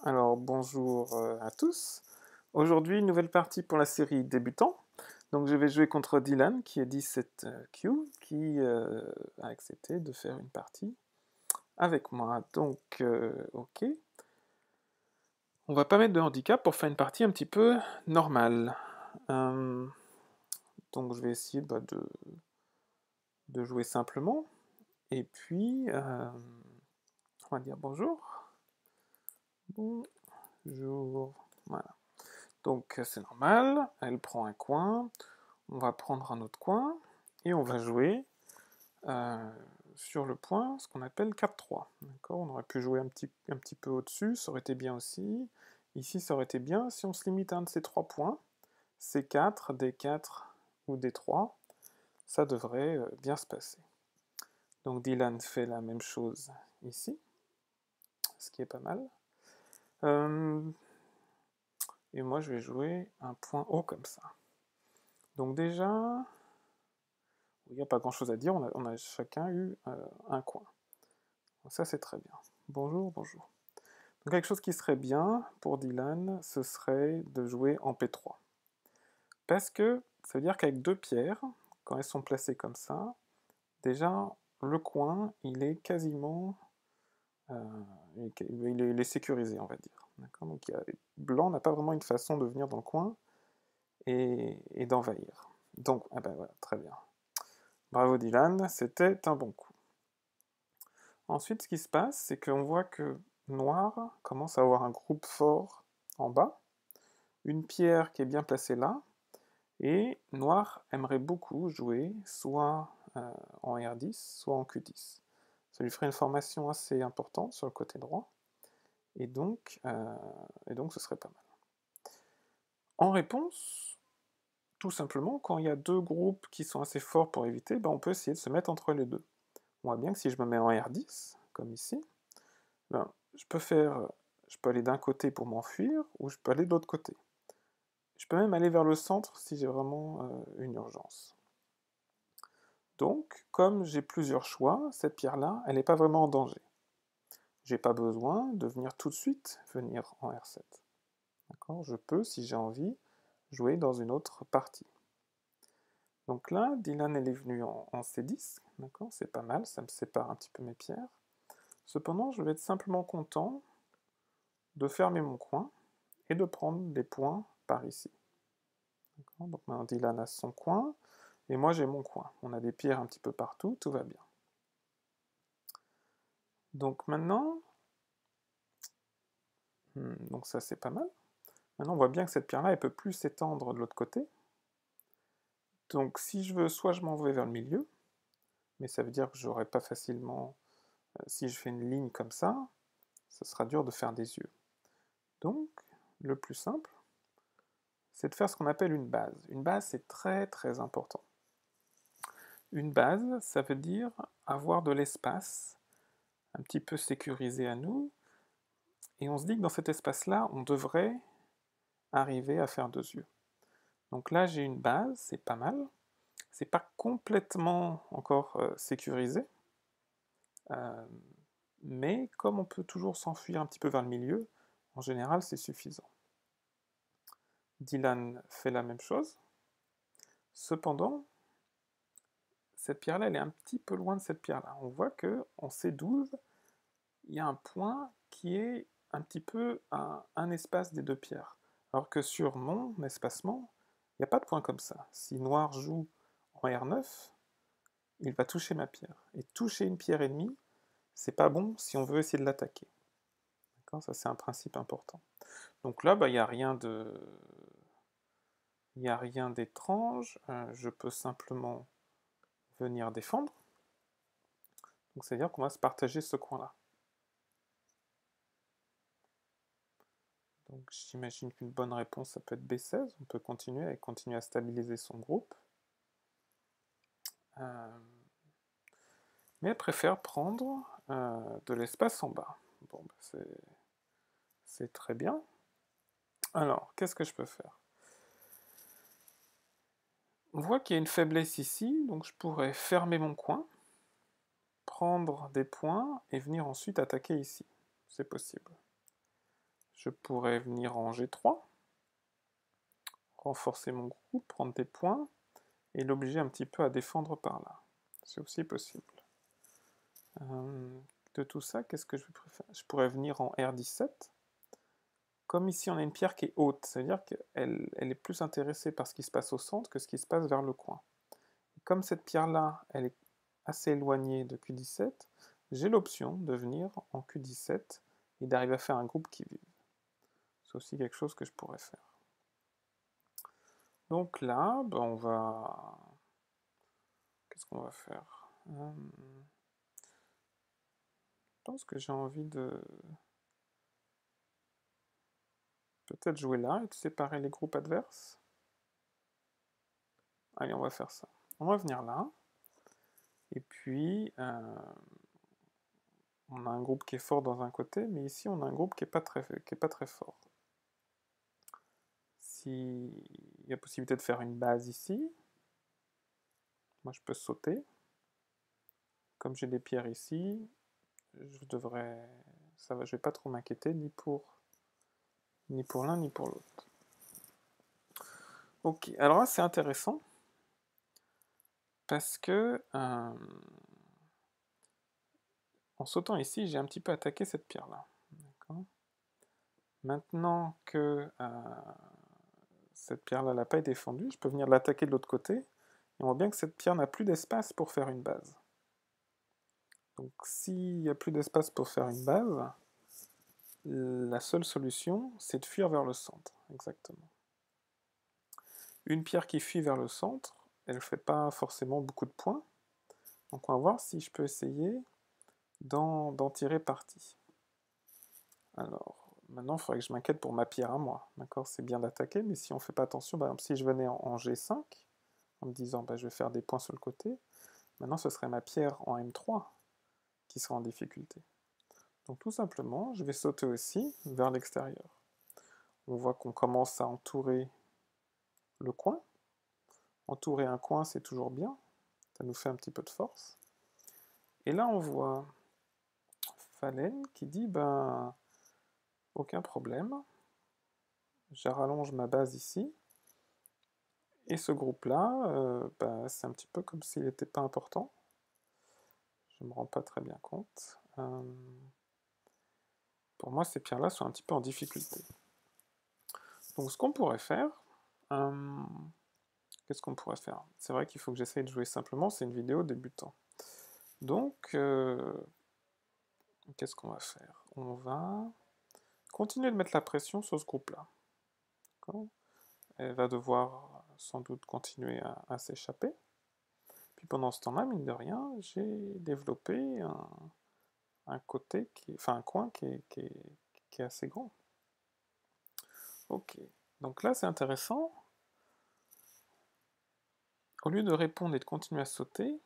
Alors bonjour à tous. Aujourd'hui, une nouvelle partie pour la série débutant. Donc je vais jouer contre Dylan qui est 17Q qui a accepté de faire une partie avec moi. Donc ok. On va pas mettre de handicap pour faire une partie un petit peu normale. Euh, donc je vais essayer de jouer simplement. Et puis on va dire bonjour. Bonjour. Voilà. Donc c'est normal, elle prend un coin, on va prendre un autre coin, et on va jouer euh, sur le point, ce qu'on appelle 4-3. D'accord. On aurait pu jouer un petit peu au-dessus, ça aurait été bien aussi. Ici, ça aurait été bien si on se limite à un de ces 3 points, C4, D4 ou D3, ça devrait bien se passer. Donc Dylan fait la même chose ici, ce qui est pas mal. Et moi, je vais jouer un point haut comme ça. Donc déjà, il n'y a pas grand-chose à dire, on a chacun eu un coin. Donc ça, c'est très bien. Bonjour, bonjour. Donc quelque chose qui serait bien pour Dylan, ce serait de jouer en P3. Parce que ça veut dire qu'avec 2 pierres, quand elles sont placées comme ça, déjà, le coin, il est quasiment... il est sécurisé, on va dire. Donc blanc n'a pas vraiment une façon de venir dans le coin et d'envahir. Donc, ah ben voilà, très bien. Bravo Dylan, c'était un bon coup. Ensuite, ce qui se passe, c'est qu'on voit que noir commence à avoir un groupe fort en bas, une pierre qui est bien placée là, et noir aimerait beaucoup jouer soit en R10, soit en Q10. Ça lui ferait une formation assez importante sur le côté droit, et donc ce serait pas mal. En réponse, tout simplement, quand il y a 2 groupes qui sont assez forts pour éviter, ben on peut essayer de se mettre entre les deux. On voit bien que si je me mets en R10, comme ici, ben, je peux aller d'un côté pour m'enfuir, ou je peux aller de l'autre côté. Je peux même aller vers le centre si j'ai vraiment une urgence. Donc, comme j'ai plusieurs choix, cette pierre-là, elle n'est pas vraiment en danger. J'ai pas besoin de venir tout de suite venir en R7. Je peux, si j'ai envie, jouer dans une autre partie. Donc là, Dylan elle est venue en C10, c'est pas mal, ça me sépare un petit peu mes pierres. Cependant, je vais être simplement content de fermer mon coin et de prendre des points par ici. Donc maintenant Dylan a son coin, et moi j'ai mon coin. On a des pierres un petit peu partout, tout va bien. Donc maintenant, donc ça c'est pas mal. Maintenant on voit bien que cette pierre-là, elle peut plus s'étendre de l'autre côté. Donc si je veux, soit je m'en vais vers le milieu, mais ça veut dire que j'aurai pas facilement... si je fais une ligne comme ça sera dur de faire des yeux. Donc, le plus simple, c'est de faire ce qu'on appelle une base. Une base, c'est très très important. Une base, ça veut dire avoir de l'espace un petit peu sécurisé à nous, et on se dit que dans cet espace-là, on devrait arriver à faire 2 yeux. Donc là, j'ai une base, c'est pas mal. C'est pas complètement encore sécurisé, mais comme on peut toujours s'enfuir un petit peu vers le milieu, en général, c'est suffisant. Dylan fait la même chose. Cependant, cette pierre-là, elle est un petit peu loin de cette pierre-là. On voit qu'en C12, il y a un point qui est un petit peu à un espace des 2 pierres. Alors que sur mon espacement, il n'y a pas de point comme ça. Si noir joue en R9, il va toucher ma pierre. Et toucher une pierre ennemie, c'est pas bon si on veut essayer de l'attaquer. Ça, c'est un principe important. Donc là, il n'y a rien de... Il n'y a rien d'étrange. Je peux simplement venir défendre. Donc c'est-à-dire qu'on va se partager ce coin-là. Donc j'imagine qu'une bonne réponse, ça peut être B16. On peut continuer et continuer à stabiliser son groupe. Mais elle préfère prendre de l'espace en bas. Bon, c'est très bien. Alors, qu'est-ce que je peux faire? On voit qu'il y a une faiblesse ici, donc je pourrais fermer mon coin, prendre des points et venir ensuite attaquer ici. C'est possible. Je pourrais venir en G3, renforcer mon groupe, prendre des points, et l'obliger un petit peu à défendre par là. C'est aussi possible. De tout ça, qu'est-ce que je préfère? Je pourrais venir en R17. Comme ici on a une pierre qui est haute, c'est-à-dire qu'elle est plus intéressée par ce qui se passe au centre que ce qui se passe vers le coin. Et comme cette pierre-là, elle est assez éloignée de Q17, j'ai l'option de venir en Q17 et d'arriver à faire un groupe qui vive. C'est aussi quelque chose que je pourrais faire. Donc là, ben on va... Qu'est-ce qu'on va faire? Je pense que j'ai envie de... peut-être jouer là et de séparer les groupes adverses. Allez, on va faire ça. On va venir là. Et puis, on a un groupe qui est fort dans un côté, mais ici, on a un groupe qui n'est pas très fort. S'il y a possibilité de faire une base ici, moi, je peux sauter. Comme j'ai des pierres ici, je devrais... je ne vais pas trop m'inquiéter, ni pour l'un, ni pour l'autre. Ok, alors là, c'est intéressant, parce que... en sautant ici, j'ai un petit peu attaqué cette pierre-là. Maintenant que cette pierre-là n'a pas été défendue, je peux venir l'attaquer de l'autre côté. Et on voit bien que cette pierre n'a plus d'espace pour faire une base. Donc s'il n'y a plus d'espace pour faire une base, la seule solution, c'est de fuir vers le centre. Exactement. Une pierre qui fuit vers le centre, elle ne fait pas forcément beaucoup de points. Donc on va voir si je peux essayer d'en tirer parti. Alors, maintenant, il faudrait que je m'inquiète pour ma pierre à moi. D'accord, c'est bien d'attaquer, mais si on ne fait pas attention, par exemple, si je venais en G5, en me disant bah, je vais faire des points sur le côté, maintenant ce serait ma pierre en M3 qui sera en difficulté. Donc tout simplement, je vais sauter aussi vers l'extérieur. On voit qu'on commence à entourer le coin. Entourer un coin, c'est toujours bien. Ça nous fait un petit peu de force. Et là, on voit Fallen qui dit ben, aucun problème. Je rallonge ma base ici. Et ce groupe-là, bah, c'est un petit peu comme s'il n'était pas important. Je ne me rends pas très bien compte. Pour moi, ces pierres-là sont un petit peu en difficulté. Donc ce qu'on pourrait faire... qu'est-ce qu'on pourrait faire? C'est vrai qu'il faut que j'essaye de jouer simplement, c'est une vidéo débutant. Donc, qu'est-ce qu'on va faire? On va continuer de mettre la pression sur ce groupe-là. Elle va devoir sans doute continuer à s'échapper. Puis pendant ce temps-là, mine de rien, j'ai développé un côté, enfin un coin qui est assez grand. Ok, donc là c'est intéressant. Au lieu de répondre et de continuer à sauter,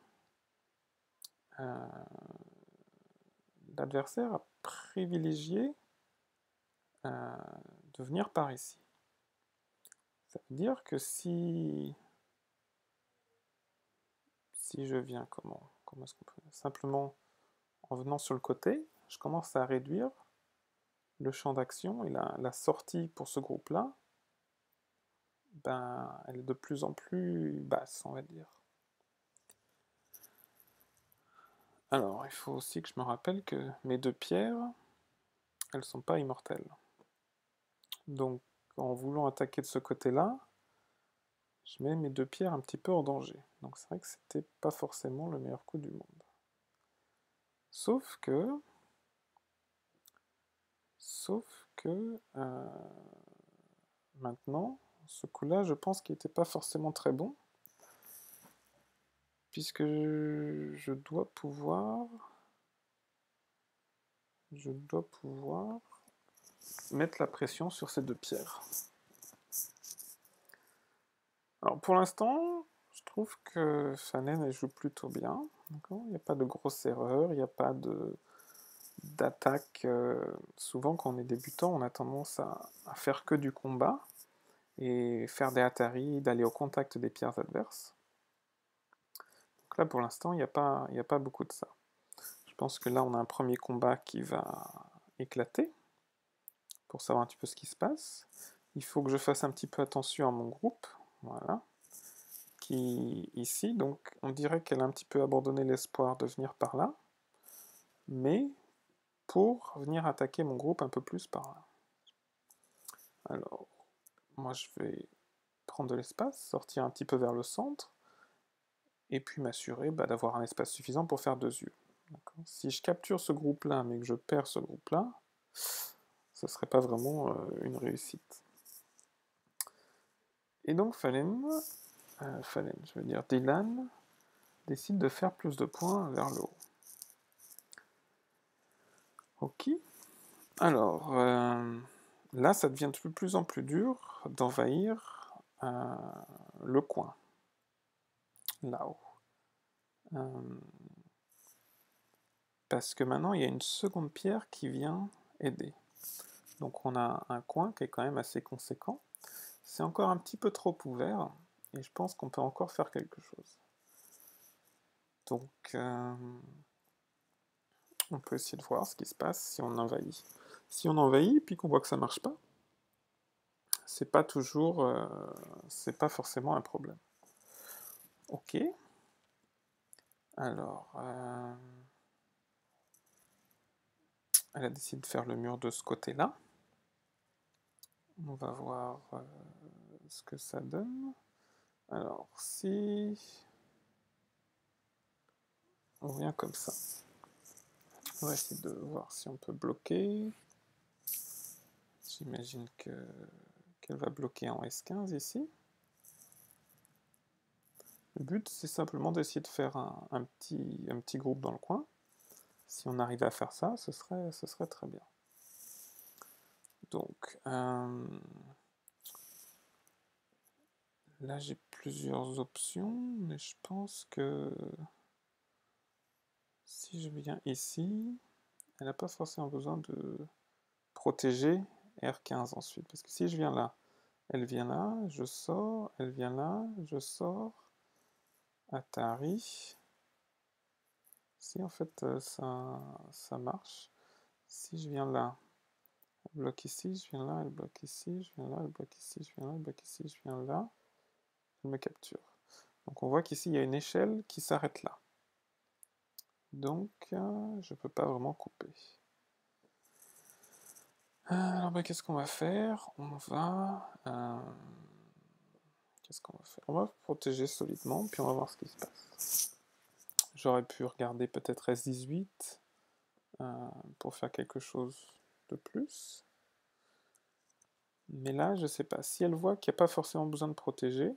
l'adversaire a privilégié de venir par ici. Ça veut dire que si je viens, comment est-ce qu'on peut... Simplement en venant sur le côté, je commence à réduire le champ d'action et la sortie pour ce groupe-là, ben, elle est de plus en plus basse, on va dire. Alors, il faut aussi que je me rappelle que mes deux pierres, elles ne sont pas immortelles. Donc, en voulant attaquer de ce côté-là, je mets mes deux pierres un petit peu en danger. Donc c'est vrai que c'était pas forcément le meilleur coup du monde. Sauf que maintenant, ce coup-là, je pense qu'il n'était pas forcément très bon, puisque je dois pouvoir mettre la pression sur ces deux pierres. Alors pour l'instant, je trouve que Fanen elle joue plutôt bien. Il n'y a pas de grosses erreurs, il n'y a pas d'attaque. Souvent quand on est débutant, on a tendance à faire que du combat et faire des Atari, d'aller au contact des pierres adverses. Donc là pour l'instant, il n'y a pas beaucoup de ça. Je pense que là on a un premier combat qui va éclater. pour savoir un petit peu ce qui se passe. Il faut que je fasse un petit peu attention à mon groupe, voilà, qui ici, donc on dirait qu'elle a un petit peu abandonné l'espoir de venir par là, mais pour venir attaquer mon groupe un peu plus par là. Alors, moi je vais prendre de l'espace, sortir un petit peu vers le centre, et puis m'assurer d'avoir un espace suffisant pour faire 2 yeux. Si je capture ce groupe-là, mais que je perds ce groupe-là, ce ne serait pas vraiment une réussite. Et donc Falem, je veux dire Dylan, décide de faire plus de points vers le haut. Ok. Alors, là, ça devient de plus en plus dur d'envahir le coin. Là-haut. Parce que maintenant, il y a une seconde pierre qui vient aider. Donc on a un coin qui est quand même assez conséquent. C'est encore un petit peu trop ouvert, et je pense qu'on peut encore faire quelque chose. Donc, on peut essayer de voir ce qui se passe si on envahit. Si on envahit, puis qu'on voit que ça marche pas, c'est pas toujours, c'est pas forcément un problème. Ok. Alors, elle a décidé de faire le mur de ce côté-là. On va voir ce que ça donne. Alors, si on vient comme ça, on va essayer de voir si on peut bloquer. J'imagine qu'elle va bloquer en S15 ici. Le but, c'est simplement d'essayer de faire un petit groupe dans le coin. Si on arrive à faire ça, ce serait très bien. Donc, là, j'ai plusieurs options, mais je pense que si je viens ici, elle n'a pas forcément besoin de protéger R15 ensuite. Parce que si je viens là, elle vient là, je sors, elle vient là, je sors, Atari. Si en fait ça marche, si je viens là, elle bloque ici, je viens là, elle bloque ici, je viens là, elle bloque ici, je viens là, elle bloque ici, je viens là, elle me capture. Donc on voit qu'ici il y a une échelle qui s'arrête là. Donc je ne peux pas vraiment couper. Alors qu'est-ce qu'on va faire? Qu'est-ce qu'on va faire? On va protéger solidement, puis on va voir ce qui se passe. J'aurais pu regarder peut-être S18 pour faire quelque chose de plus. Mais là, je sais pas. Si elle voit qu'il n'y a pas forcément besoin de protéger,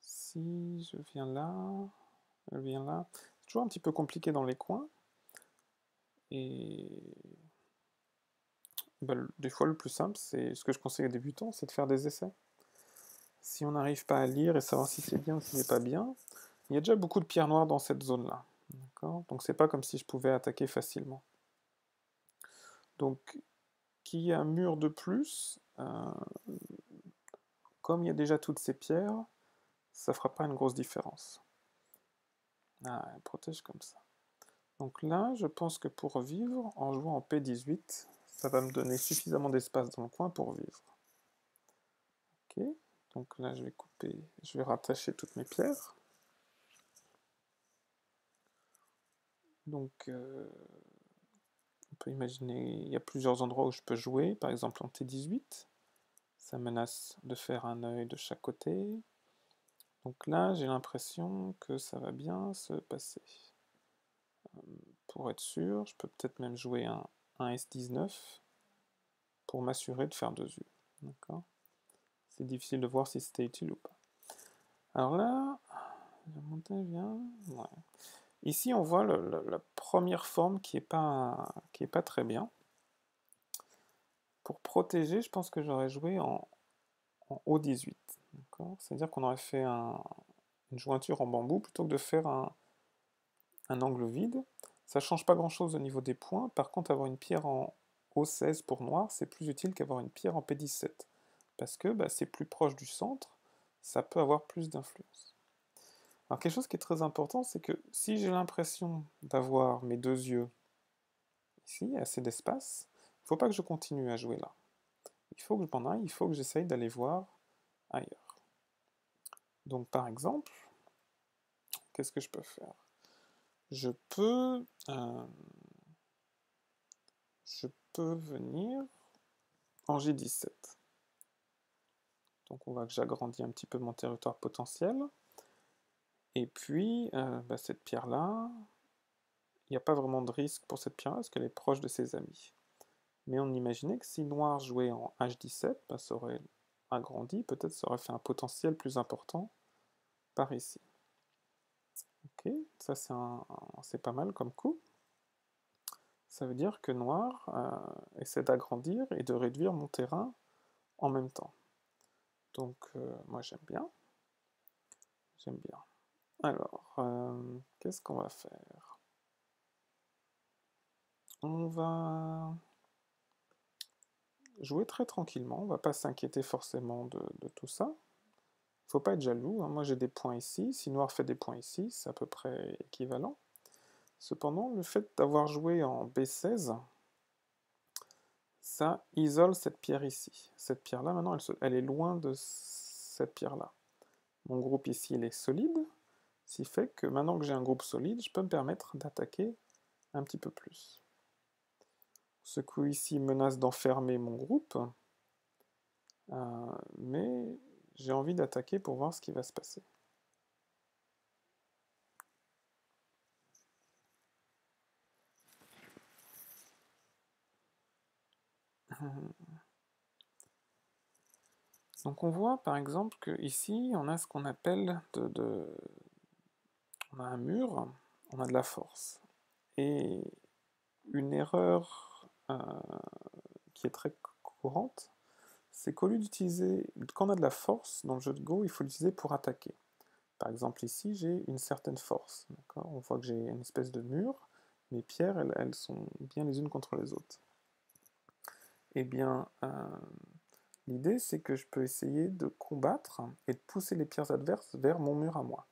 si je viens là, elle vient là, c'est toujours un petit peu compliqué dans les coins. Et des fois, le plus simple, c'est ce que je conseille aux débutants, c'est de faire des essais. Si on n'arrive pas à lire et savoir si c'est bien ou si c'est pas bien, il y a déjà beaucoup de pierres noires dans cette zone-là. Donc c'est pas comme si je pouvais attaquer facilement. Donc, qu'il y ait un mur de plus, comme il y a déjà toutes ces pierres, ça fera pas une grosse différence. Ah, elle protège comme ça. Donc là, je pense que pour vivre, en jouant en P18, ça va me donner suffisamment d'espace dans le coin pour vivre. Ok, donc là je vais couper, je vais rattacher toutes mes pierres. Donc on peut imaginer, il y a plusieurs endroits où je peux jouer, par exemple en T18, ça menace de faire un œil de chaque côté. Donc là, j'ai l'impression que ça va bien se passer. Pour être sûr, je peux peut-être même jouer un S19 pour m'assurer de faire 2 yeux. D'accord. C'est difficile de voir si c'était utile ou pas. Alors là, la montagne vient. Ouais. Ici, on voit la première forme qui est pas très bien. Pour protéger, je pense que j'aurais joué en O18. C'est-à-dire qu'on aurait fait une jointure en bambou plutôt que de faire un angle vide. Ça change pas grand-chose au niveau des points. Par contre, avoir une pierre en O16 pour noir, c'est plus utile qu'avoir une pierre en P17. Parce que c'est plus proche du centre, ça peut avoir plus d'influence. Alors quelque chose qui est très important, c'est que si j'ai l'impression d'avoir mes 2 yeux ici, assez d'espace, faut pas que je continue à jouer là. Il faut que je m'en aille, il faut que j'essaye d'aller voir ailleurs. Donc par exemple, qu'est-ce que je peux faire? Je peux venir en G17. Donc on voit que j'agrandis un petit peu mon territoire potentiel. Et puis, cette pierre-là, il n'y a pas vraiment de risque pour cette pierre-là parce qu'elle est proche de ses amis. Mais on imaginait que si noir jouait en H17, ça aurait agrandi, peut-être ça aurait fait un potentiel plus important par ici. Ok, ça c'est pas mal comme coup. Ça veut dire que noir essaie d'agrandir et de réduire mon terrain en même temps. Donc moi j'aime bien. J'aime bien. Alors, qu'est-ce qu'on va faire? On va jouer très tranquillement, on va pas s'inquiéter forcément de tout ça. Il faut pas être jaloux, hein. Moi j'ai des points ici, si noir fait des points ici, c'est à peu près équivalent. Cependant, le fait d'avoir joué en B16, ça isole cette pierre ici. Cette pierre-là, maintenant, elle est loin de cette pierre-là. Mon groupe ici, il est solide, ce qui fait que maintenant que j'ai un groupe solide, je peux me permettre d'attaquer un petit peu plus. Ce coup ici menace d'enfermer mon groupe, mais j'ai envie d'attaquer pour voir ce qui va se passer. Donc on voit par exemple que ici on a ce qu'on appelle on a un mur, on a de la force. Et une erreur qui est très courante, c'est qu'au lieu d'utiliser, quand on a de la force dans le jeu de Go, il faut l'utiliser pour attaquer. Par exemple ici j'ai une certaine force, on voit que j'ai une espèce de mur, mes pierres elles sont bien les unes contre les autres. Eh bien, l'idée c'est que je peux essayer de combattre et de pousser les pierres adverses vers mon mur à moi.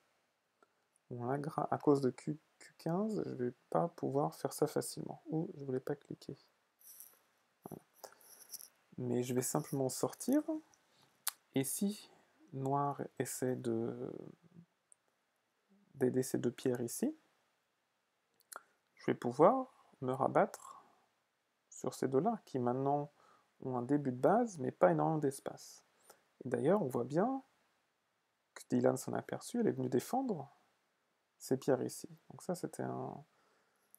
Bon, là, à cause de Q15, je vais pas pouvoir faire ça facilement. Ou je voulais pas cliquer. Voilà. Mais je vais simplement sortir. Et si noir essaie d'aider ces deux pierres ici, je vais pouvoir me rabattre sur ces deux-là, qui maintenant ont un début de base, mais pas énormément d'espace. Et d'ailleurs, on voit bien que Dylan s'en a aperçu, elle est venue défendre ces pierres ici. Donc ça, c'était un...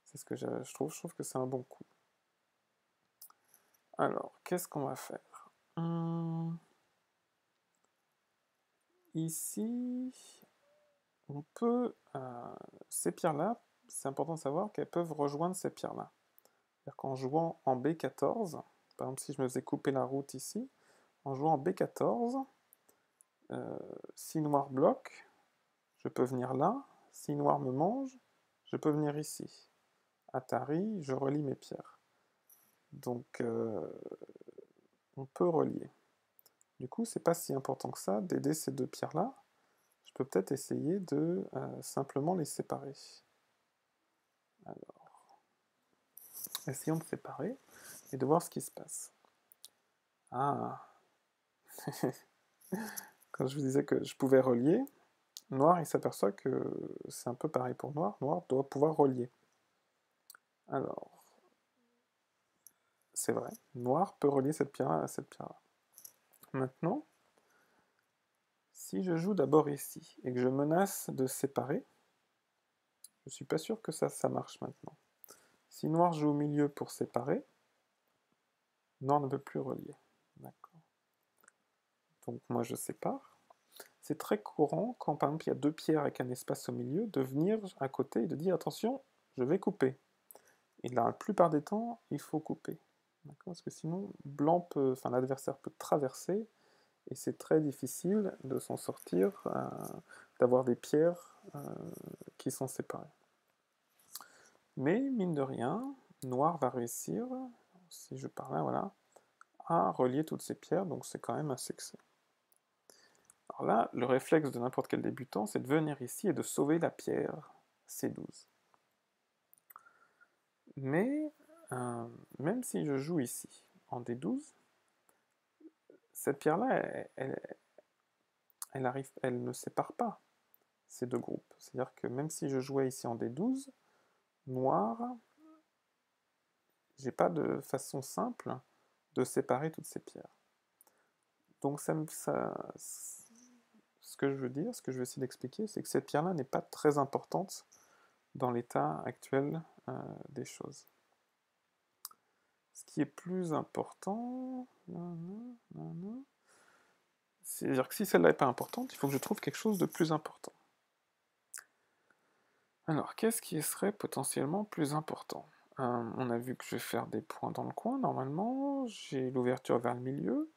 C'est ce que je trouve que c'est un bon coup. Alors, qu'est-ce qu'on va faire? Ici, on peut... ces pierres-là, c'est important de savoir qu'elles peuvent rejoindre ces pierres-là. C'est-à-dire qu'en jouant en B14, par exemple si je me faisais couper la route ici, en jouant en B14, si noir bloque, je peux venir là. Si noir me mange, je peux venir ici. Atari, je relie mes pierres. Donc, on peut relier. Du coup, c'est pas si important que ça d'aider ces deux pierres-là. Je peux peut-être essayer de simplement les séparer. Alors, essayons de séparer et de voir ce qui se passe. Ah. Quand je vous disais que je pouvais relier, noir, il s'aperçoit que c'est un peu pareil pour noir. Noir doit pouvoir relier. Alors, c'est vrai, noir peut relier cette pierre à cette pierre-là. Maintenant, si je joue d'abord ici et que je menace de séparer, je suis pas sûr que ça marche maintenant. Si noir joue au milieu pour séparer, noir ne peut plus relier. D'accord. Donc moi je sépare. C'est très courant quand par exemple il y a deux pierres avec un espace au milieu, de venir à côté et de dire attention, je vais couper. Et là, la plupart des temps, il faut couper. Parce que sinon, l'adversaire peut traverser et c'est très difficile de s'en sortir, d'avoir des pierres qui sont séparées. Mais mine de rien, noir va réussir, si je pars là, voilà, à relier toutes ces pierres, donc c'est quand même un succès. Alors là, le réflexe de n'importe quel débutant, c'est de venir ici et de sauver la pierre C12. Mais même si je joue ici, en D12, cette pierre-là, elle ne sépare pas ces deux groupes. C'est-à-dire que même si je jouais ici en D12, noir, j'ai pas de façon simple de séparer toutes ces pierres. Donc ce que je veux dire, ce que je vais essayer d'expliquer, c'est que cette pierre-là n'est pas très importante dans l'état actuel des choses. Ce qui est plus important, c'est-à-dire que si celle-là n'est pas importante, il faut que je trouve quelque chose de plus important. Alors, qu'est-ce qui serait potentiellement plus important? On a vu que je vais faire des points dans le coin, normalement. J'ai l'ouverture vers le milieu.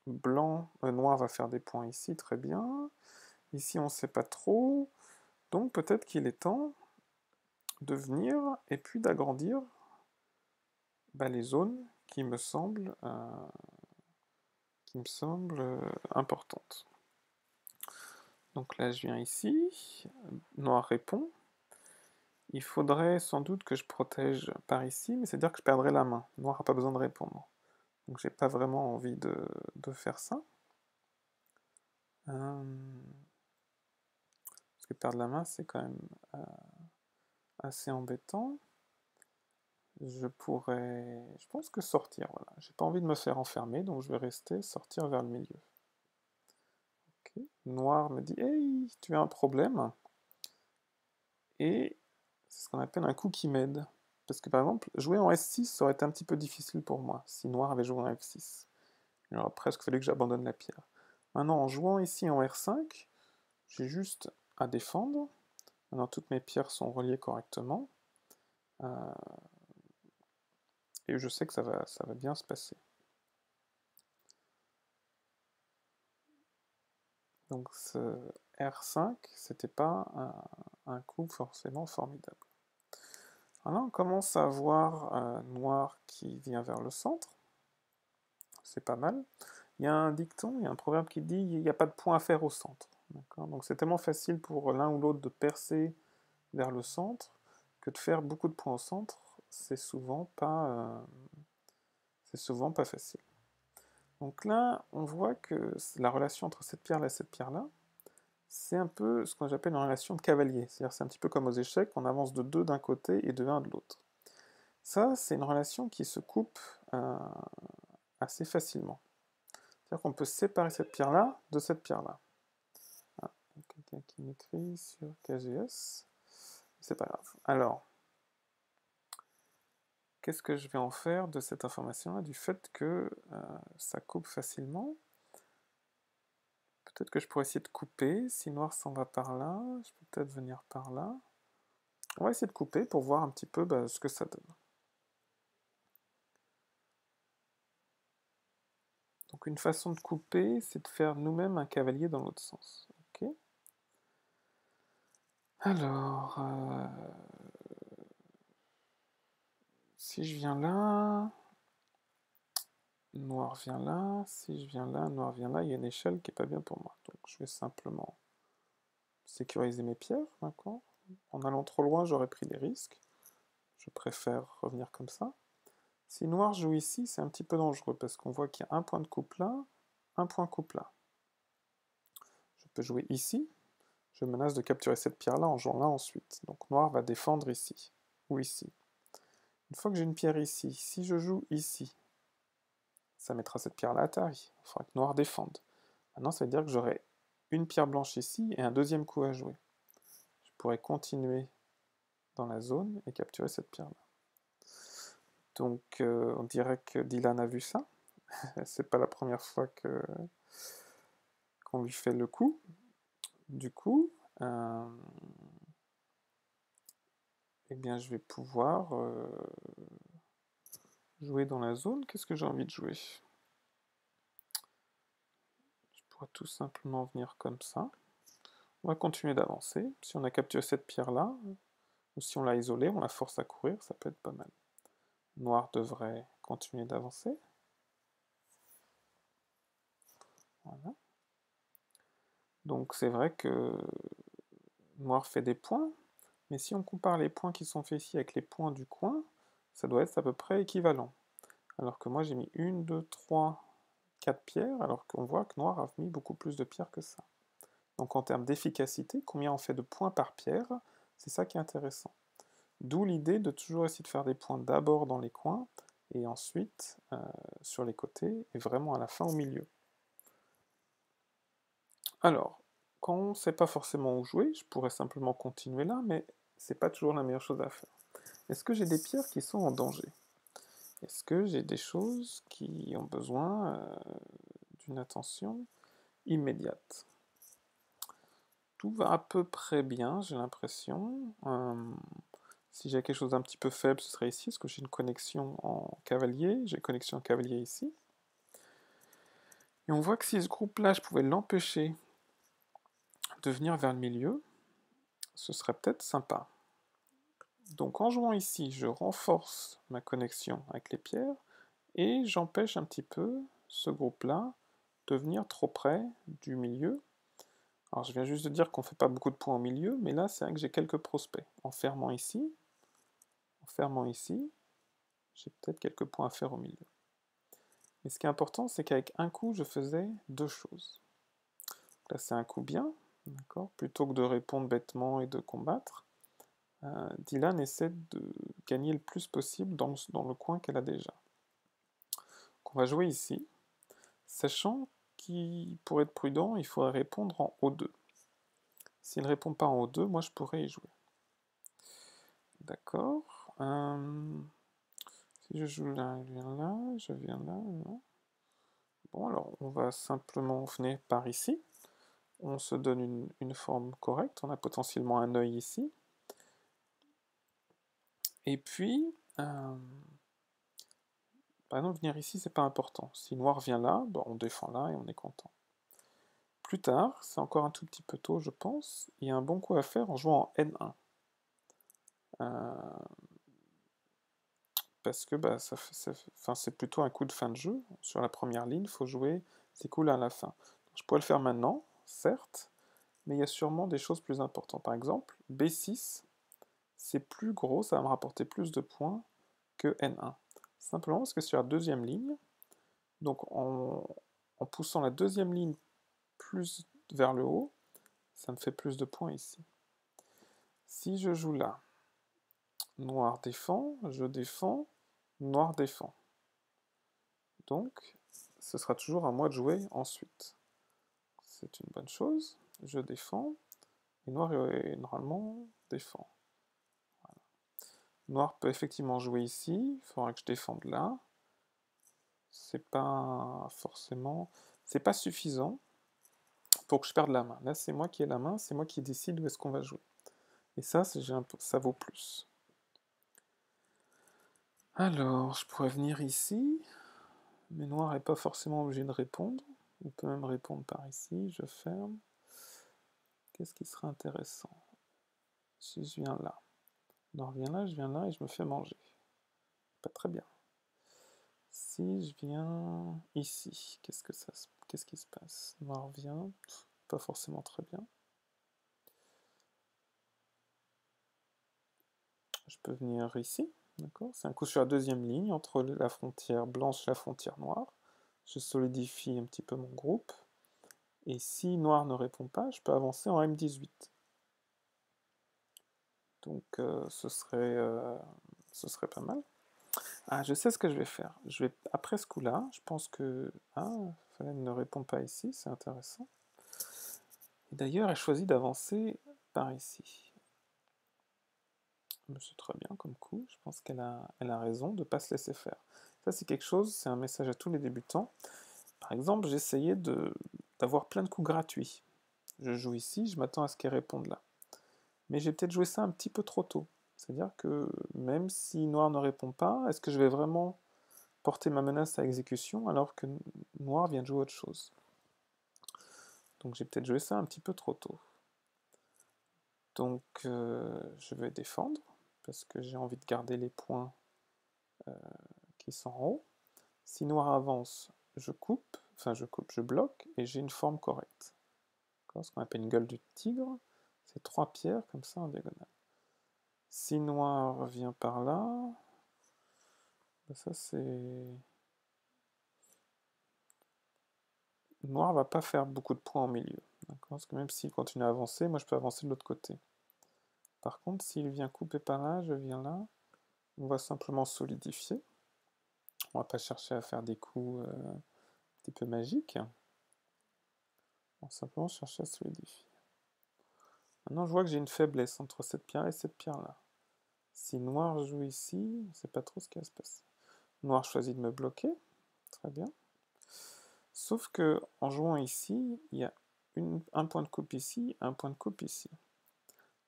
Noir va faire des points ici, très bien. Ici, on ne sait pas trop. Donc, peut-être qu'il est temps de venir et puis d'agrandir les zones qui me semblent importantes. Donc là, je viens ici. Noir répond. Il faudrait sans doute que je protège par ici, mais c'est-à-dire que je perdrai la main. Noir n'a pas besoin de répondre. Donc j'ai pas vraiment envie de faire ça. Parce que perdre la main, c'est quand même assez embêtant. Je pense que sortir, voilà. J'ai pas envie de me faire enfermer, donc je vais rester, sortir vers le milieu. Okay. Noir me dit, hey, tu as un problème. Et c'est ce qu'on appelle un coup qui m'aide. Parce que par exemple, jouer en S6, ça aurait été un petit peu difficile pour moi, si Noir avait joué en F6. Il aurait presque fallu que j'abandonne la pierre. Maintenant, en jouant ici en R5, j'ai juste à défendre. Maintenant, toutes mes pierres sont reliées correctement. Et je sais que ça va bien se passer. Donc ce R5, c'était pas un coup forcément formidable. Alors on commence à voir Noir qui vient vers le centre. C'est pas mal. Il y a un dicton, il y a un proverbe qui dit il n'y a pas de point à faire au centre. Donc c'est tellement facile pour l'un ou l'autre de percer vers le centre que de faire beaucoup de points au centre, c'est souvent pas facile. Donc là, on voit que la relation entre cette pierre-là et cette pierre-là, c'est un peu ce qu'on appelle une relation de cavalier. C'est-à-dire c'est un petit peu comme aux échecs, on avance de 2 d'un côté et de 1 de l'autre. Ça, c'est une relation qui se coupe assez facilement. C'est-à-dire qu'on peut séparer cette pierre-là de cette pierre-là. Ah, il y a quelqu'un qui m'écrit sur KGS. C'est pas grave. Alors, qu'est-ce que je vais en faire de cette information-là, du fait que ça coupe facilement? Peut-être que je pourrais essayer de couper. Si Noir s'en va par là, je peux peut-être venir par là. On va essayer de couper pour voir un petit peu ce que ça donne. Donc une façon de couper, c'est de faire nous-mêmes un cavalier dans l'autre sens. Ok. Alors, si je viens là, Noir vient là. Si je viens là, Noir vient là. Il y a une échelle qui n'est pas bien pour moi. Donc je vais simplement sécuriser mes pierres. D'accord. En allant trop loin, j'aurais pris des risques. Je préfère revenir comme ça. Si Noir joue ici, c'est un petit peu dangereux parce qu'on voit qu'il y a un point de coupe là, un point de coupe là. Je peux jouer ici. Je menace de capturer cette pierre-là en jouant là ensuite. Donc Noir va défendre ici, ou ici. Une fois que j'ai une pierre ici, si je joue ici, ça mettra cette pierre-là à terre. Il faudra que Noir défende. Maintenant, ça veut dire que j'aurai une pierre blanche ici et un deuxième coup à jouer. Je pourrais continuer dans la zone et capturer cette pierre-là. Donc, on dirait que Dylan a vu ça. C'est pas la première fois qu'on lui fait le coup. Du coup, eh bien, je vais pouvoir jouer dans la zone. Qu'est-ce que j'ai envie de jouer? Je pourrais tout simplement venir comme ça. On va continuer d'avancer. Si on a capturé cette pierre-là, ou si on l'a isolée, on la force à courir, ça peut être pas mal. Noir devrait continuer d'avancer. Voilà. Donc c'est vrai que Noir fait des points, mais si on compare les points qui sont faits ici avec les points du coin, ça doit être à peu près équivalent. Alors que moi j'ai mis 1, 2, 3, 4 pierres, alors qu'on voit que noir a mis beaucoup plus de pierres que ça. Donc en termes d'efficacité, combien on fait de points par pierre, c'est ça qui est intéressant. D'où l'idée de toujours essayer de faire des points d'abord dans les coins, et ensuite sur les côtés, et vraiment à la fin au milieu. Alors, quand on ne sait pas forcément où jouer, je pourrais simplement continuer là, mais c'est pas toujours la meilleure chose à faire. Est-ce que j'ai des pierres qui sont en danger? Est-ce que j'ai des choses qui ont besoin d'une attention immédiate? Tout va à peu près bien, j'ai l'impression. Si j'ai quelque chose d'un petit peu faible, ce serait ici, parce que j'ai une connexion en cavalier. J'ai connexion en cavalier ici. Et on voit que si ce groupe-là, je pouvais l'empêcher de venir vers le milieu, ce serait peut-être sympa. Donc en jouant ici, je renforce ma connexion avec les pierres, et j'empêche un petit peu ce groupe-là de venir trop près du milieu. Alors je viens juste de dire qu'on ne fait pas beaucoup de points au milieu, mais là c'est vrai que j'ai quelques prospects. En fermant ici, j'ai peut-être quelques points à faire au milieu. Mais ce qui est important, c'est qu'avec un coup, je faisais deux choses. Là c'est un coup bien, d'accord. Plutôt que de répondre bêtement et de combattre, Dylan essaie de gagner le plus possible dans le coin qu'elle a déjà. Donc on va jouer ici, sachant qu'il, pour être prudent, il faudrait répondre en O2. S'il ne répond pas en O2, moi je pourrais y jouer. D'accord. Si je joue là, je viens là, je viens là, là. Bon, alors on va simplement venir par ici. On se donne une forme correcte. On a potentiellement un œil ici. Et puis, par exemple, venir ici, c'est pas important. Si noir vient là, bon, on défend là et on est content. Plus tard, c'est encore un tout petit peu tôt, je pense, il y a un bon coup à faire en jouant en N1. Parce que bah, c'est plutôt un coup de fin de jeu. Sur la première ligne, il faut jouer ces coups-là à la fin. Donc, je pourrais le faire maintenant, certes, mais il y a sûrement des choses plus importantes. Par exemple, B6, c'est plus gros, ça va me rapporter plus de points que N1. Simplement parce que sur la deuxième ligne, donc en poussant la deuxième ligne plus vers le haut, ça me fait plus de points ici. Si je joue là, noir défend, je défends, noir défend. Donc, ce sera toujours à moi de jouer ensuite. C'est une bonne chose. Je défends, et noir normalement défend. Voilà. Noir peut effectivement jouer ici, il faudra que je défende là. C'est pas forcément... C'est pas suffisant pour que je perde la main. Là, c'est moi qui ai la main, c'est moi qui décide où est-ce qu'on va jouer. Et ça, ça vaut plus. Alors, je pourrais venir ici, mais noir n'est pas forcément obligé de répondre. Il peut même répondre par ici, je ferme. Qu'est-ce qui serait intéressant? Si je viens là. Noir vient là, je viens là et je me fais manger. Pas très bien. Si je viens ici, qu'est-ce qui se passe? Noir vient, pas forcément très bien. Je peux venir ici, d'accord? C'est un coup sur la deuxième ligne, entre la frontière blanche et la frontière noire. Je solidifie un petit peu mon groupe. Et si noir ne répond pas, je peux avancer en M18. Donc ce serait pas mal. Ah, je sais ce que je vais faire. Après ce coup-là, je pense que... Ah, Fallen ne répond pas ici, c'est intéressant. Et d'ailleurs, elle choisit d'avancer par ici. C'est très bien comme coup, je pense qu'elle a raison de ne pas se laisser faire. Ça, c'est quelque chose, c'est un message à tous les débutants. Par exemple, j'essayais d'avoir plein de coups gratuits. Je joue ici, je m'attends à ce qu'elle réponde là. Mais j'ai peut-être joué ça un petit peu trop tôt. C'est-à-dire que même si noir ne répond pas, est-ce que je vais vraiment porter ma menace à exécution alors que noir vient de jouer autre chose? Donc j'ai peut-être joué ça un petit peu trop tôt. Donc je vais défendre, parce que j'ai envie de garder les points qui sont en haut. Si noir avance, je bloque, et j'ai une forme correcte. Ce qu'on appelle une gueule du tigre, c'est 3 pierres comme ça en diagonale. Si noir vient par là, Ça, c'est... Noir va pas faire beaucoup de points au milieu. Parce que même s'il continue à avancer, moi je peux avancer de l'autre côté. Par contre, s'il vient couper par là, je viens là, on va simplement solidifier. On va pas chercher à faire des coups un petit peu magiques. On va simplement chercher à solidifier. Maintenant, je vois que j'ai une faiblesse entre cette pierre et cette pierre-là. Si Noir joue ici, on ne sait pas trop ce qui va se passer. Noir choisit de me bloquer. Très bien. Sauf que en jouant ici, il y a un point de coupe ici, un point de coupe ici.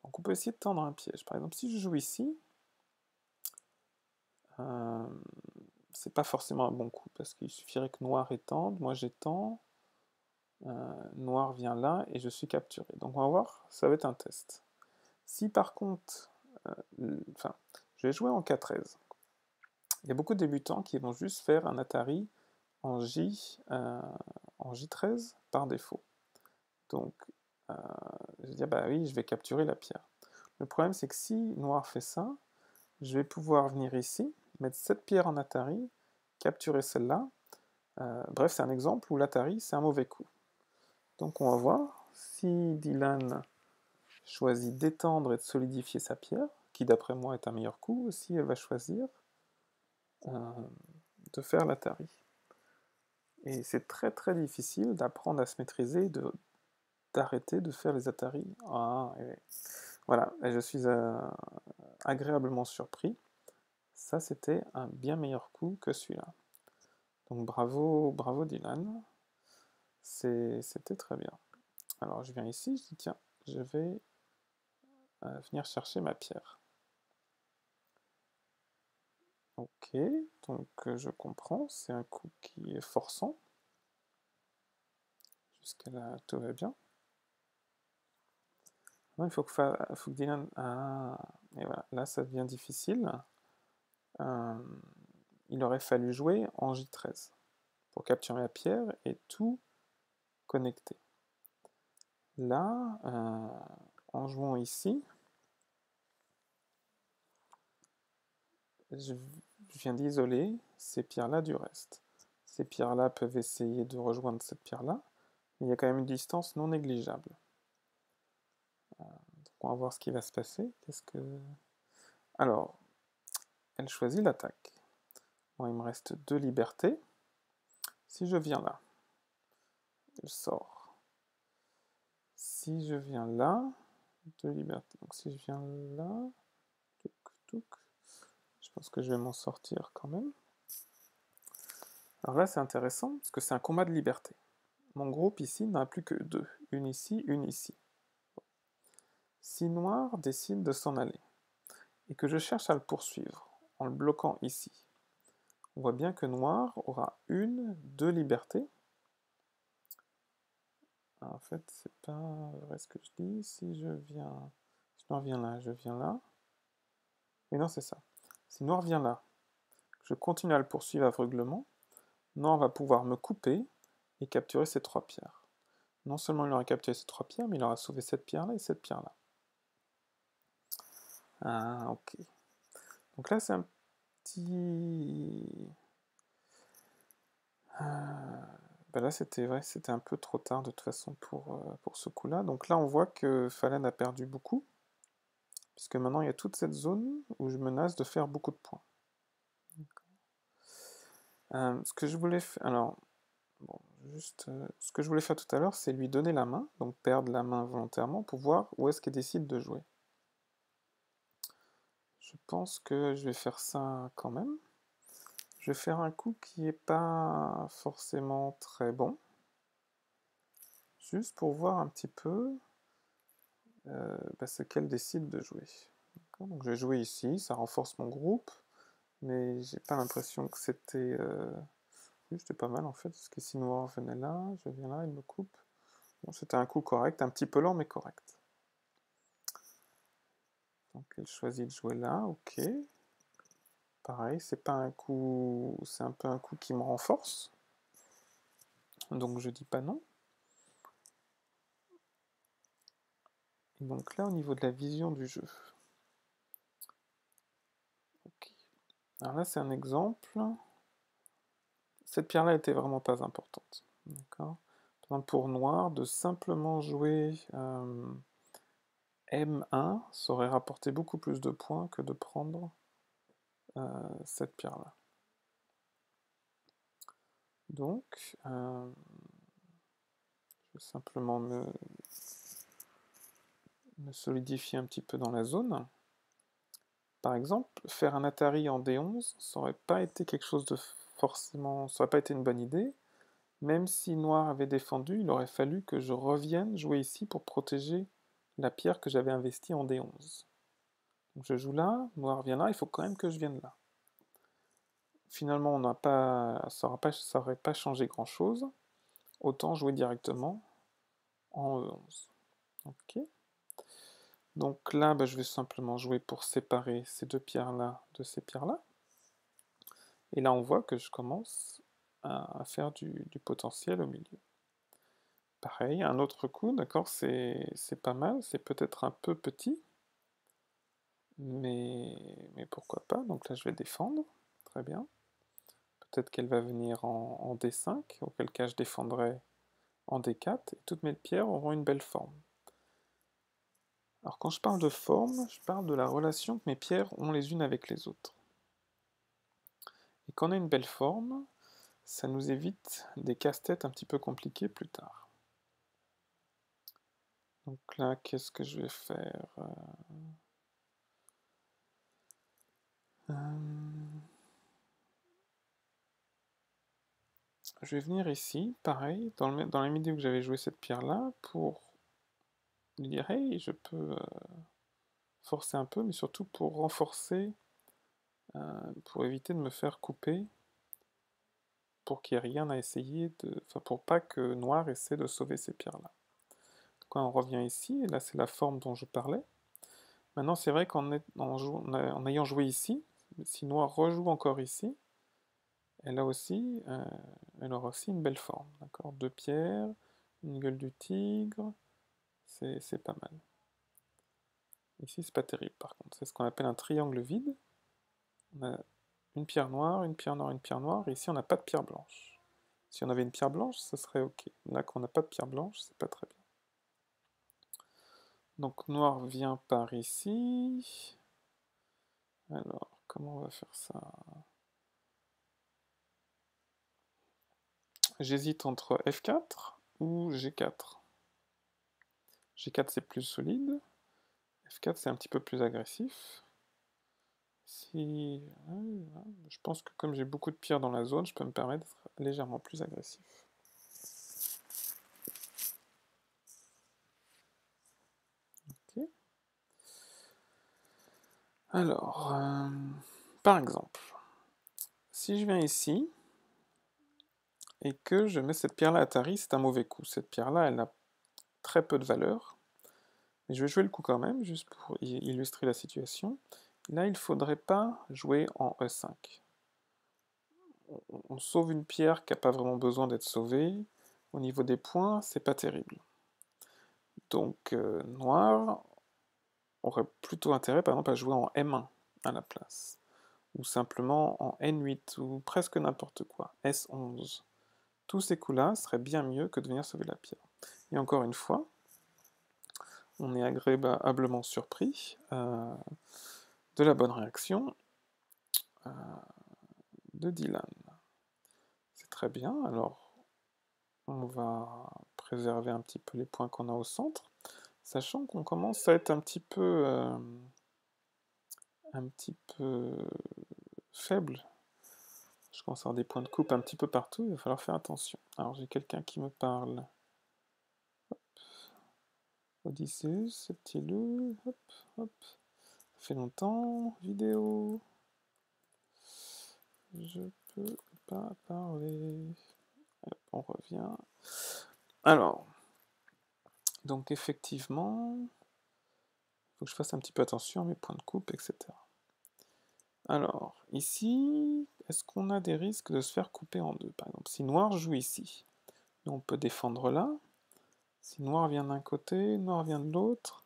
Donc on peut essayer de tendre un piège. Par exemple, si je joue ici, c'est pas forcément un bon coup, parce qu'il suffirait que Noir étende, moi j'étends, Noir vient là, et je suis capturé. Donc on va voir, ça va être un test. Si par contre, je vais jouer en K13. Il y a beaucoup de débutants qui vont juste faire un Atari en J13 par défaut. Donc, je vais dire, bah oui, je vais capturer la pierre. Le problème, c'est que si Noir fait ça, je vais pouvoir venir ici, mettre cette pierre en Atari, capturer celle-là. Bref, c'est un exemple où l'Atari, c'est un mauvais coup. Donc on va voir si Dylan choisit d'étendre et de solidifier sa pierre, qui d'après moi est un meilleur coup, ou si elle va choisir de faire l'Atari. Et c'est très très difficile d'apprendre à se maîtriser, d'arrêter de faire les Atari. Voilà, et je suis agréablement surpris. Ça, c'était un bien meilleur coup que celui-là. Donc bravo, bravo Dylan. C'était très bien. Alors je viens ici, je dis tiens, je vais venir chercher ma pierre. Ok, donc je comprends, c'est un coup qui est forçant. Jusqu'à là, tout va bien. Non, il faut que Dylan... Ah, et voilà, là ça devient difficile. Il aurait fallu jouer en J13 pour capturer la pierre et tout connecter. Là, en jouant ici, je viens d'isoler ces pierres-là du reste. Ces pierres-là peuvent essayer de rejoindre cette pierre-là, mais il y a quand même une distance non négligeable. Donc on va voir ce qui va se passer. Alors, elle choisit l'attaque. Bon, il me reste 2 libertés. Si je viens là, elle sort. Si je viens là, 2 libertés. Donc si je viens là, touc, touc, je pense que je vais m'en sortir quand même. Alors là, c'est intéressant, parce que c'est un combat de liberté. Mon groupe ici n'en a plus que 2. Une ici, une ici. Si Noir décide de s'en aller, et que je cherche à le poursuivre, en le bloquant ici, on voit bien que Noir aura 2 libertés. Alors, en fait, c'est pas vrai ce que je dis. Si Noir vient là, je viens là. Mais non, c'est ça. Si Noir vient là, je continue à le poursuivre aveuglement, Noir va pouvoir me couper et capturer ces 3 pierres. Non seulement il aura capturé ces 3 pierres, mais il aura sauvé cette pierre-là et cette pierre-là. Ah, ok. Donc là, c'est un petit... Ben là, c'était un peu trop tard de toute façon pour ce coup-là. Donc là, on voit que Fallen a perdu beaucoup, puisque maintenant, il y a toute cette zone où je menace de faire beaucoup de points. Ce que je voulais faire... Alors, bon, juste... ce que je voulais faire tout à l'heure, c'est lui donner la main, donc perdre la main volontairement, pour voir où est-ce qu'il décide de jouer. Je pense que je vais faire ça quand même. Je vais faire un coup qui n'est pas forcément très bon. Juste pour voir un petit peu ce qu'elle décide de jouer. Donc je vais jouer ici, ça renforce mon groupe, mais j'ai pas l'impression que c'était... Oui, c'était pas mal en fait, parce que si Noir venait là, je viens là, il me coupe. Bon, c'était un coup correct, un petit peu lent, mais correct. Donc elle choisit de jouer là, ok. Pareil, c'est pas un coup... C'est un peu un coup qui me renforce. Donc je dis pas non. Et donc là, au niveau de la vision du jeu. Ok. Alors là, c'est un exemple. Cette pierre-là était vraiment pas importante. D'accord. Par exemple, pour noir, de simplement jouer M1, ça aurait rapporté beaucoup plus de points que de prendre cette pierre-là. Donc, je vais simplement me solidifier un petit peu dans la zone. Par exemple, faire un Atari en D11, ça aurait pas été quelque chose de forcément... Ça aurait pas été une bonne idée. Même si Noir avait défendu, il aurait fallu que je revienne jouer ici pour protéger la pierre que j'avais investie en D11. Donc je joue là, Noir vient là, il faut quand même que je vienne là. Finalement, ça n'aurait pas changé grand-chose. Autant jouer directement en E11. Ok. Donc là, je vais simplement jouer pour séparer ces deux pierres-là de ces pierres-là. Et là, on voit que je commence à faire du potentiel au milieu. Pareil, un autre coup, d'accord, c'est pas mal, c'est peut-être un peu petit, mais pourquoi pas. Donc là, je vais défendre, très bien. Peut-être qu'elle va venir en D5, auquel cas je défendrai en D4, et toutes mes pierres auront une belle forme. Alors quand je parle de forme, je parle de la relation que mes pierres ont les unes avec les autres. Et quand on a une belle forme, ça nous évite des casse-têtes un petit peu compliqués plus tard. Donc là, qu'est-ce que je vais faire Je vais venir ici, pareil, dans la même idée où j'avais joué cette pierre-là, pour dire, hey, je peux forcer un peu, mais surtout pour renforcer, pour éviter de me faire couper, pour qu'il n'y ait rien à essayer de... Enfin, pour pas que Noir essaie de sauver ces pierres-là. Donc on revient ici, et là c'est la forme dont je parlais. Maintenant c'est vrai qu'en ayant joué ici, si Noir rejoue encore ici, elle aura aussi une belle forme, d'accord. Deux pierres, une gueule du tigre, c'est pas mal. Ici, c'est pas terrible par contre. C'est ce qu'on appelle un triangle vide. On a une pierre noire, une pierre noire, une pierre noire. Et ici, on n'a pas de pierre blanche. Si on avait une pierre blanche, ça serait ok. Là, quand on n'a pas de pierre blanche, c'est pas très bien. Donc, noir vient par ici. Alors, comment on va faire ça? J'hésite entre F4 ou G4. G4, c'est plus solide. F4, c'est un petit peu plus agressif. Si... je pense que comme j'ai beaucoup de pierres dans la zone, je peux me permettre d'être légèrement plus agressif. Ok. Alors, par exemple, si je viens ici et que je mets cette pierre-là à Atari, c'est un mauvais coup. Cette pierre-là, elle a très peu de valeur. Mais je vais jouer le coup quand même, juste pour illustrer la situation. Là, il ne faudrait pas jouer en E5. On sauve une pierre qui n'a pas vraiment besoin d'être sauvée. Au niveau des points, c'est pas terrible. Donc, noir aurait plutôt intérêt, par exemple, à jouer en M1 à la place. Ou simplement en N8, ou presque n'importe quoi, S11. Tous ces coups-là seraient bien mieux que de venir sauver la pierre. Et encore une fois, on est agréablement surpris de la bonne réaction de Dylan. C'est très bien, alors on va préserver un petit peu les points qu'on a au centre, sachant qu'on commence à être un petit peu faible. Je commence à avoir des points de coupe un petit peu partout, il va falloir faire attention. Alors j'ai quelqu'un qui me parle. Odysseus, ce petit loup, hop, hop. Ça fait longtemps, vidéo. Je peux pas parler. Hop, on revient. Alors, donc effectivement, il faut que je fasse un petit peu attention à mes points de coupe, etc. Alors, ici, est-ce qu'on a des risques de se faire couper en deux? Par exemple, si noir joue ici, on peut défendre là. Si noir vient d'un côté, noir vient de l'autre.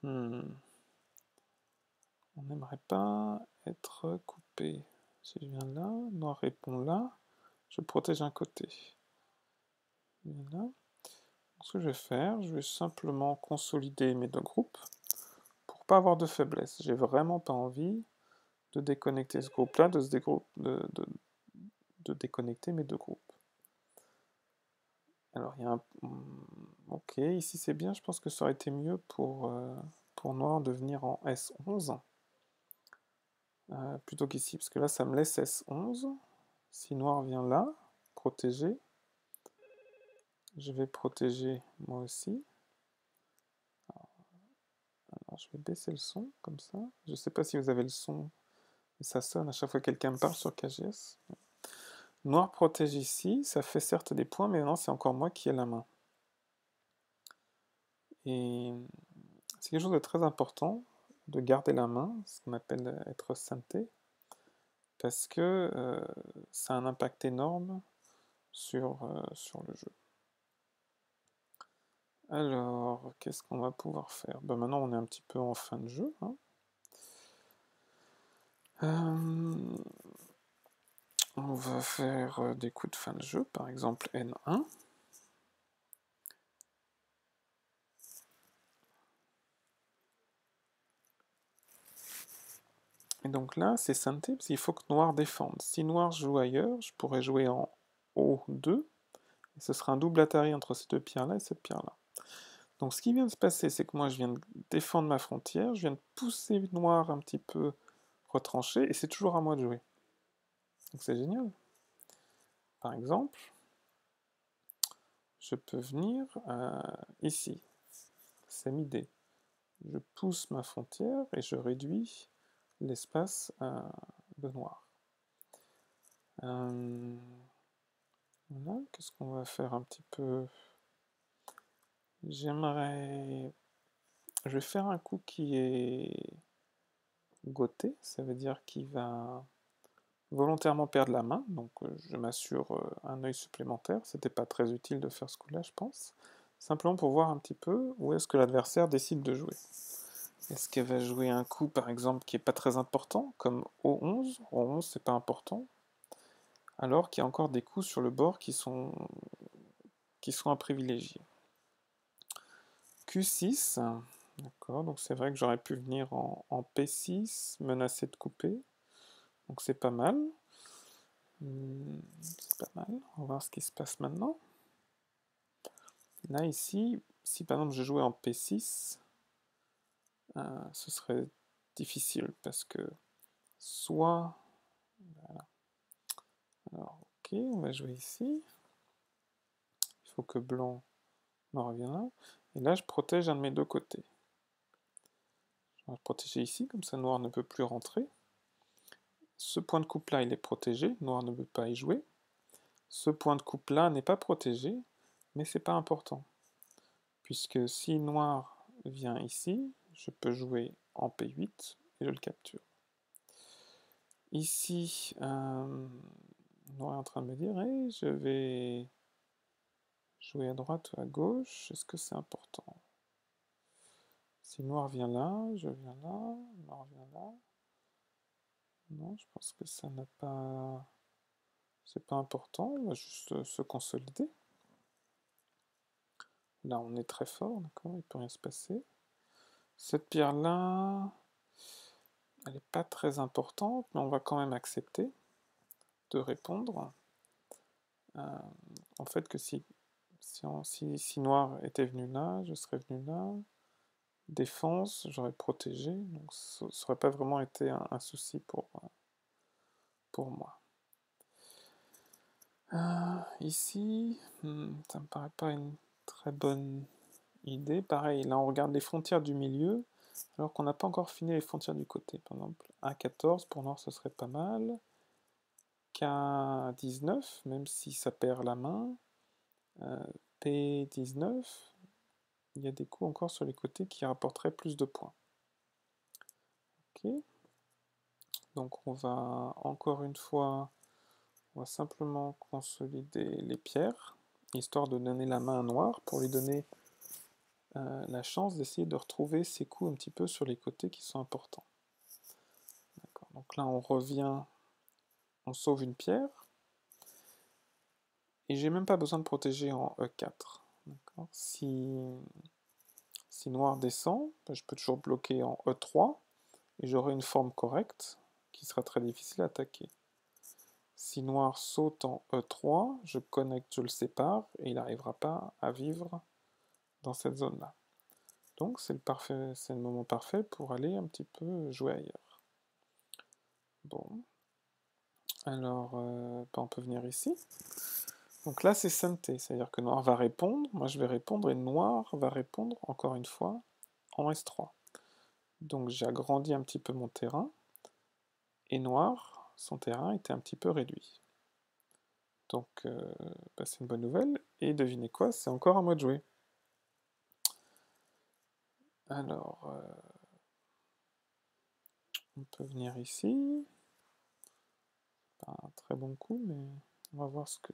On n'aimerait pas être coupé. couper. Si je viens là, noir répond là, je protège un côté. Là. Ce que je vais faire, je vais simplement consolider mes deux groupes pour pas avoir de faiblesse. J'ai vraiment pas envie de déconnecter ce groupe-là, de déconnecter mes deux groupes. Alors, il y a un... Ok, ici c'est bien, je pense que ça aurait été mieux pour noir de venir en S11. Plutôt qu'ici, parce que là ça me laisse S11. Si noir vient là, protéger, je vais protéger moi aussi. Alors je vais baisser le son, comme ça. Je ne sais pas si vous avez le son, mais ça sonne à chaque fois que quelqu'un me parle sur KGS. Noir protège ici, ça fait certes des points, mais maintenant c'est encore moi qui ai la main. Et c'est quelque chose de très important, de garder la main, ce qu'on appelle être synthé, parce que ça a un impact énorme sur le jeu. Alors, qu'est-ce qu'on va pouvoir faire? Ben maintenant, on est un petit peu en fin de jeu. Hein. On va faire des coups de fin de jeu, par exemple N1. Et donc là, c'est synthé, parce qu'il faut que noir défende. Si noir joue ailleurs, je pourrais jouer en O2, et ce sera un double Atari entre ces deux pierres-là et cette pierre-là. Donc ce qui vient de se passer, c'est que moi je viens de défendre ma frontière, je viens de pousser noir un petit peu retranché, et c'est toujours à moi de jouer. Donc c'est génial. Par exemple, je peux venir ici, semi-D. Je pousse ma frontière et je réduis l'espace de noir. Voilà, qu'est-ce qu'on va faire un petit peu? J'aimerais... Je vais faire un coup qui est goté, ça veut dire qu'il va volontairement perdre la main, donc je m'assure un œil supplémentaire. C'était pas très utile de faire ce coup-là, je pense. Simplement pour voir un petit peu où est-ce que l'adversaire décide de jouer. Est-ce qu'elle va jouer un coup, par exemple, qui n'est pas très important, comme O11? O11, c'est pas important. Alors qu'il y a encore des coups sur le bord qui sont à privilégier. Q6, d'accord, donc c'est vrai que j'aurais pu venir en P6, menacer de couper. Donc c'est pas mal. C'est pas mal. On va voir ce qui se passe maintenant. Là, ici, si par exemple je jouais en P6, ce serait difficile parce que soit... Voilà. Alors, ok, on va jouer ici. Il faut que blanc me revienne là. Et là, je protège un de mes deux côtés. Je vais protéger ici, comme ça noir ne peut plus rentrer. Ce point de coupe là, il est protégé, noir ne peut pas y jouer. Ce point de coupe là n'est pas protégé, mais c'est pas important. Puisque si noir vient ici, je peux jouer en P8 et je le capture. Ici, noir est en train de me dire, hey, je vais jouer à droite ou à gauche, est-ce que c'est important? Si noir vient là, je viens là, noir vient là. Non, je pense que ça n'a pas... C'est pas important, on va juste se consolider. Là, on est très fort, d'accord, il ne peut rien se passer. Cette pierre-là, elle n'est pas très importante, mais on va quand même accepter de répondre. En fait, que si noir était venu là, je serais venu là. Défense, j'aurais protégé, donc ça n'aurait pas vraiment été un souci pour moi. Ici, ça me paraît pas une très bonne idée. Pareil, là on regarde les frontières du milieu, alors qu'on n'a pas encore fini les frontières du côté. Par exemple, A14 pour noir ce serait pas mal. K19, même si ça perd la main. P19, il y a des coups encore sur les côtés qui rapporteraient plus de points. Ok. Donc on va encore une fois, on va simplement consolider les pierres, histoire de donner la main à noir pour lui donner la chance d'essayer de retrouver ses coups un petit peu sur les côtés qui sont importants. D'accord, donc Donc là, on revient, on sauve une pierre. Et j'ai même pas besoin de protéger en E4. Si noir descend, je peux toujours bloquer en E3 et j'aurai une forme correcte qui sera très difficile à attaquer. Si noir saute en E3, je connecte, je le sépare et il n'arrivera pas à vivre dans cette zone-là. Donc c'est le moment parfait pour aller un petit peu jouer ailleurs. Bon. Alors, on peut venir ici. Donc là, c'est Santé, c'est-à-dire que noir va répondre, moi je vais répondre, et noir va répondre, encore une fois, en S3. Donc j'ai agrandi un petit peu mon terrain, et noir, son terrain était un petit peu réduit. Donc c'est une bonne nouvelle, et devinez quoi, c'est encore à moi de jouer. Alors, on peut venir ici. Pas un très bon coup, mais on va voir ce que...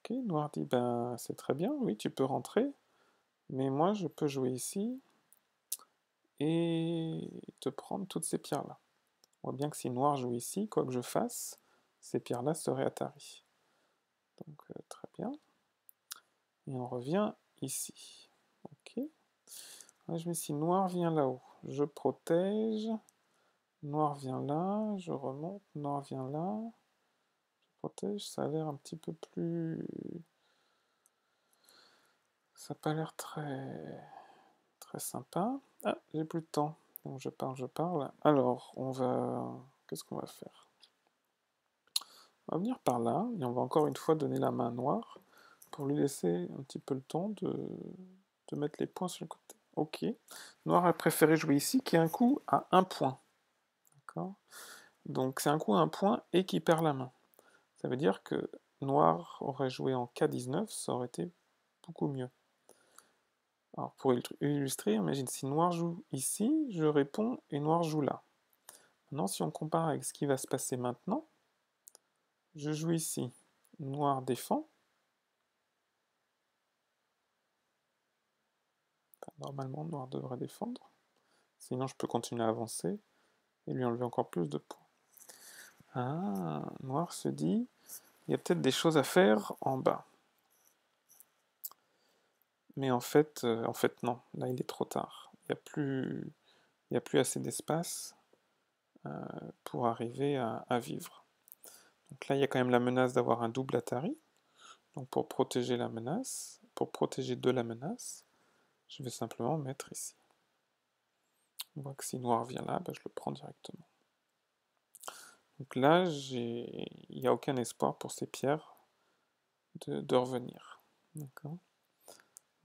Ok, noir dit, ben c'est très bien, oui, tu peux rentrer, mais moi je peux jouer ici, et te prendre toutes ces pierres-là. On voit bien que si noir joue ici, quoi que je fasse, ces pierres-là seraient atterries. Donc très bien. Et on revient ici. Ok. Là, je mets si noir vient là-haut. Je protège. Noir vient là. Je remonte. Noir vient là. Je protège. Ça a l'air un petit peu plus... Ça n'a pas l'air très sympa. Ah, j'ai plus de temps. Donc je parle. Alors, on va... Qu'est-ce qu'on va faire? On va venir par là, et on va encore une fois donner la main à noir, pour lui laisser un petit peu le temps de mettre les points sur le côté. Ok. Noir a préféré jouer ici, qui est un coup à 1 point. D'accord. Donc c'est un coup à 1 point et qui perd la main. Ça veut dire que noir aurait joué en K19, ça aurait été beaucoup mieux. Alors pour illustrer, imagine si noir joue ici, je réponds et noir joue là. Maintenant, si on compare avec ce qui va se passer maintenant, je joue ici, noir défend. Enfin, normalement, noir devrait défendre. Sinon, je peux continuer à avancer et lui enlever encore plus de points. Ah, noir se dit, il y a peut-être des choses à faire en bas. Mais en fait non. Là, il est trop tard. Il n'y a plus assez d'espace pour arriver à vivre. Donc là, il y a quand même la menace d'avoir un double Atari. Donc pour protéger la menace, pour protéger de la menace, je vais simplement mettre ici. On voit que si noir vient là, je le prends directement. Donc là, il n'y a aucun espoir pour ces pierres de revenir. D'accord.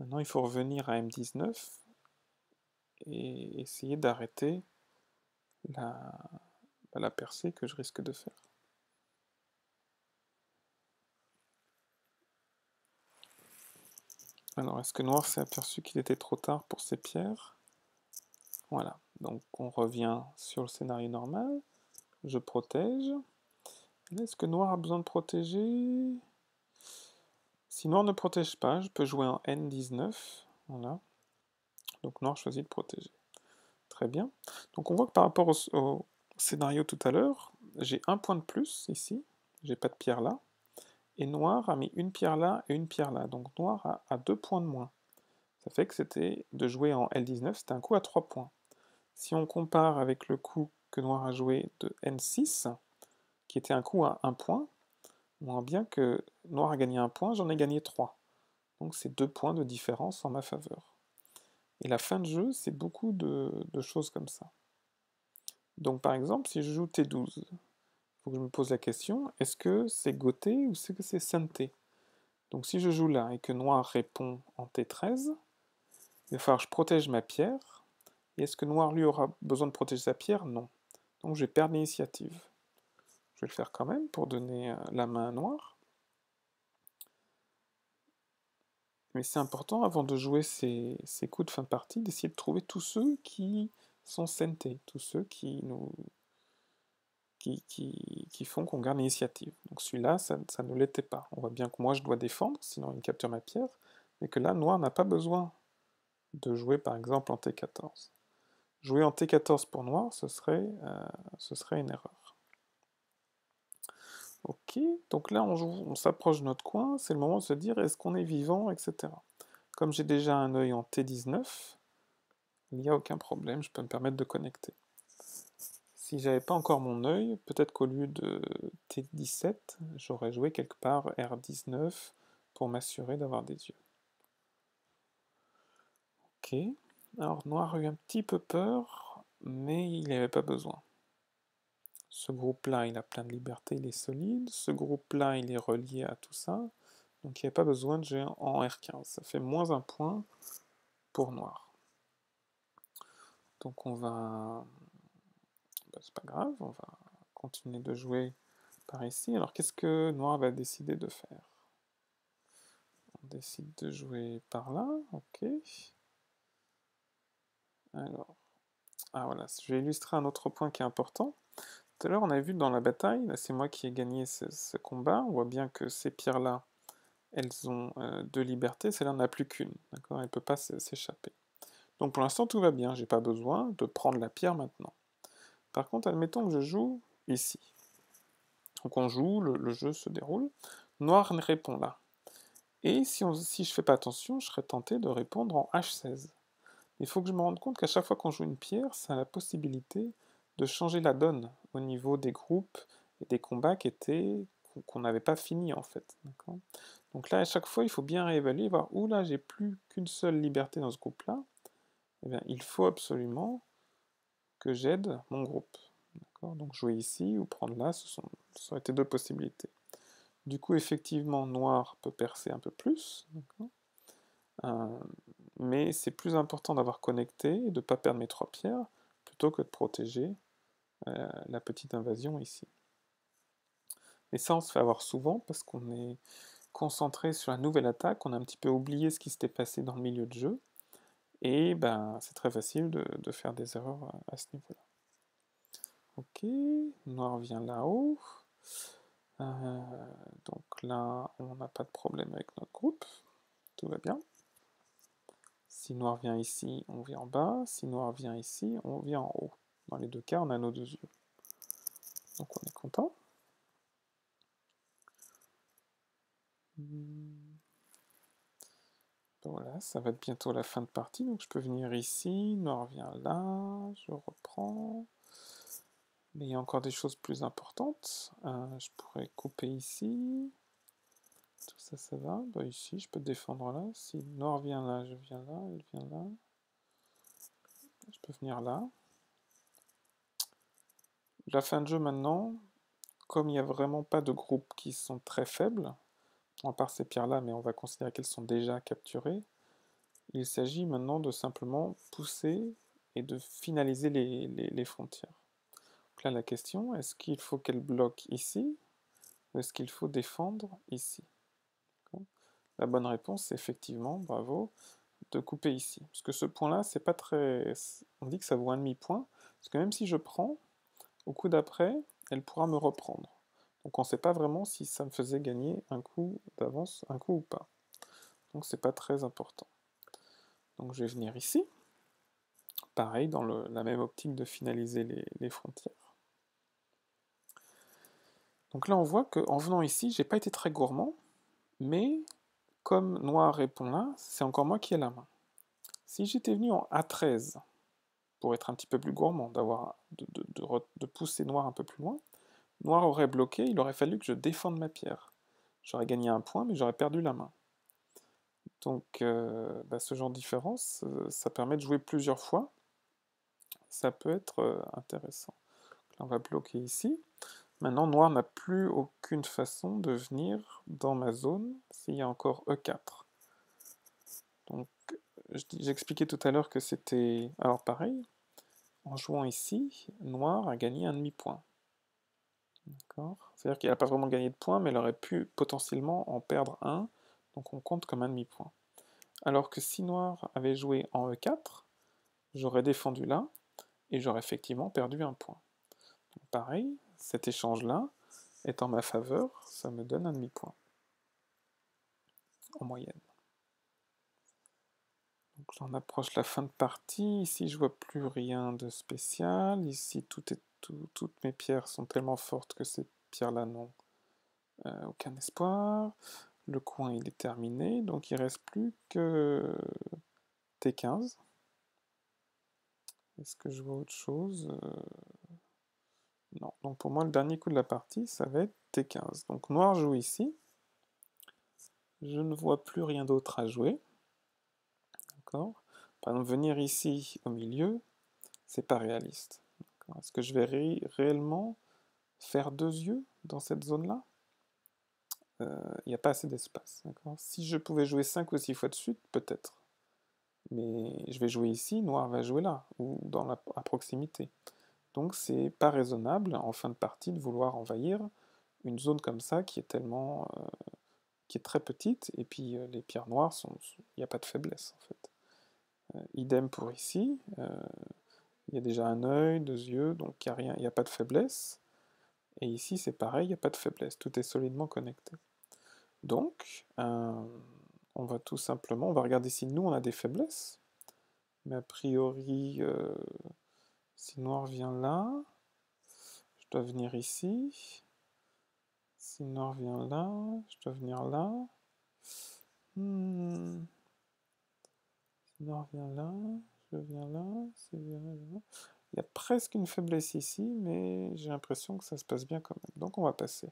Maintenant, il faut revenir à M19 et essayer d'arrêter la percée que je risque de faire. Alors, est-ce que noir s'est aperçu qu'il était trop tard pour ces pierres? Voilà, donc on revient sur le scénario normal. Je protège. Est-ce que noir a besoin de protéger? Si noir ne protège pas, je peux jouer en N19. Voilà. Donc noir choisit de protéger. Très bien. Donc on voit que par rapport au scénario tout à l'heure, j'ai un point de plus ici. J'ai pas de pierre là. Et noir a mis une pierre là et une pierre là. Donc noir a 2 points de moins. Ça fait que c'était de jouer en L19, c'était un coup à 3 points. Si on compare avec le coup que noir a joué de N6, qui était un coup à 1 point, on voit bien que noir a gagné 1 point, j'en ai gagné 3. Donc c'est 2 points de différence en ma faveur. Et la fin de jeu, c'est beaucoup de choses comme ça. Donc par exemple, si je joue T12, il faut que je me pose la question, est-ce que c'est Goté ou est-ce que c'est Santé? Donc si je joue là et que noir répond en T13, il va falloir que je protège ma pierre. Et est-ce que noir lui aura besoin de protéger sa pierre? Non. Donc je vais perdre l'initiative. Je vais le faire quand même pour donner la main à noir. Mais c'est important avant de jouer ces coups de fin de partie d'essayer de trouver tous ceux qui sont santé, tous ceux qui font qu'on garde l'initiative. Donc celui-là, ça ne l'était pas. On voit bien que moi je dois défendre, sinon il me capture ma pierre, mais que là, noir n'a pas besoin de jouer par exemple en T14. Jouer en T14 pour noir, ce serait une erreur. Ok, donc là on s'approche de notre coin, c'est le moment de se dire est-ce qu'on est vivant, etc. Comme j'ai déjà un œil en T19, il n'y a aucun problème, je peux me permettre de connecter. Si j'avais pas encore mon œil, peut-être qu'au lieu de T17, j'aurais joué quelque part R19 pour m'assurer d'avoir des yeux. Ok, alors noir a eu un petit peu peur, mais il n'y avait pas besoin. Ce groupe-là, il a plein de liberté, il est solide. Ce groupe-là, il est relié à tout ça. Donc il n'y a pas besoin de jouer en R15. Ça fait moins un point pour noir. Donc on va... Ben, c'est pas grave, on va continuer de jouer par ici. Alors qu'est-ce que noir va décider de faire? On décide de jouer par là, ok. Alors, ah voilà, je vais illustrer un autre point qui est important. Tout à l'heure, on a vu dans la bataille, c'est moi qui ai gagné ce combat. On voit bien que ces pierres-là, elles ont deux libertés, celle-là n'en a plus qu'une, d'accord? Elle ne peut pas s'échapper. Donc pour l'instant, tout va bien, j'ai pas besoin de prendre la pierre maintenant. Par contre, admettons que je joue ici. Donc on joue, le jeu se déroule. Noir répond là. Et si je fais pas attention, je serais tenté de répondre en H16. Il faut que je me rende compte qu'à chaque fois qu'on joue une pierre, ça a la possibilité de changer la donne au niveau des groupes et des combats qu'on n'avait pas fini en fait. Donc là, à chaque fois, il faut bien réévaluer, voir où là, j'ai plus qu'une seule liberté dans ce groupe-là. Eh bien, il faut absolument que j'aide mon groupe. Donc jouer ici ou prendre là, ça aurait été deux possibilités. Du coup, effectivement, noir peut percer un peu plus. Mais c'est plus important d'avoir connecté et de ne pas perdre mes 3 pierres plutôt que de protéger la petite invasion ici. Et ça, on se fait avoir souvent parce qu'on est concentré sur la nouvelle attaque, on a un petit peu oublié ce qui s'était passé dans le milieu de jeu, et ben c'est très facile de faire des erreurs à ce niveau-là. Ok, noir vient là-haut. Donc là, on n'a pas de problème avec notre groupe, tout va bien. Si noir vient ici, on vient en bas. Si noir vient ici, on vient en haut. Dans les deux cas, on a nos deux yeux. Donc on est content. Voilà, ça va être bientôt la fin de partie. Donc je peux venir ici, noir vient là, je reprends. Mais il y a encore des choses plus importantes. Je pourrais couper ici. Tout ça, ça va. Bah, ici, je peux défendre là. Si noir vient là, je viens là, elle vient là. Je peux venir là. La fin de jeu maintenant, comme il n'y a vraiment pas de groupes qui sont très faibles, à part ces pierres-là, mais on va considérer qu'elles sont déjà capturées, il s'agit maintenant de simplement pousser et de finaliser les frontières. Donc là, la question, est-ce qu'il faut qu'elles bloquent ici, ou est-ce qu'il faut défendre ici? La bonne réponse, c'est effectivement, bravo, de couper ici. Parce que ce point-là, c'est pas très... On dit que ça vaut un demi-point, parce que même si je prends, au coup d'après, elle pourra me reprendre. Donc on ne sait pas vraiment si ça me faisait gagner un coup d'avance, un coup ou pas. Donc c'est pas très important. Donc je vais venir ici. Pareil, dans la même optique de finaliser les frontières. Donc là on voit qu'en venant ici, j'ai pas été très gourmand, mais comme noir répond là, c'est encore moi qui ai la main. Si j'étais venu en A13, pour être un petit peu plus gourmand, de pousser noir un peu plus loin, noir aurait bloqué, il aurait fallu que je défende ma pierre. J'aurais gagné un point, mais j'aurais perdu la main. Donc ce genre de différence, ça permet de jouer plusieurs fois. Ça peut être intéressant. Donc là, on va bloquer ici. Maintenant, noir n'a plus aucune façon de venir dans ma zone s'il y a encore E4. Donc, j'expliquais tout à l'heure que c'était... Alors pareil, en jouant ici, noir a gagné un demi-point. C'est-à-dire qu'il n'a pas vraiment gagné de points, mais il aurait pu potentiellement en perdre un, donc on compte comme un demi-point. Alors que si noir avait joué en E4, j'aurais défendu là, et j'aurais effectivement perdu un point. Donc pareil, cet échange-là est en ma faveur, ça me donne un demi-point, en moyenne. Donc j'en approche la fin de partie. Ici, je vois plus rien de spécial. Ici, toutes mes pierres sont tellement fortes que ces pierres-là n'ont aucun espoir. Le coin, il est terminé. Donc il reste plus que T15. Est-ce que je vois autre chose? Non. Donc pour moi, le dernier coup de la partie, ça va être T15. Donc noir joue ici. Je ne vois plus rien d'autre à jouer. D'accord. Par exemple, venir ici au milieu, c'est pas réaliste. Est-ce que je vais réellement faire 2 yeux dans cette zone-là? Il n'y a pas assez d'espace. Si je pouvais jouer 5 ou 6 fois de suite, peut-être. Mais je vais jouer ici, noir va jouer là, ou à proximité. Donc c'est pas raisonnable en fin de partie de vouloir envahir une zone comme ça qui est tellement qui est très petite, et puis les pierres noires il n'y a pas de faiblesse en fait. Idem pour ici, il y a déjà un œil, 2 yeux, donc il n'y a rien, il n'y a pas de faiblesse. Et ici c'est pareil, il n'y a pas de faiblesse, tout est solidement connecté. Donc on va tout simplement, on va regarder si nous on a des faiblesses, mais a priori si noir vient là, je dois venir ici. Si noir vient là, je dois venir là. Si noir vient là, je viens là. Si vient là. Il y a presque une faiblesse ici, mais j'ai l'impression que ça se passe bien quand même. Donc on va passer.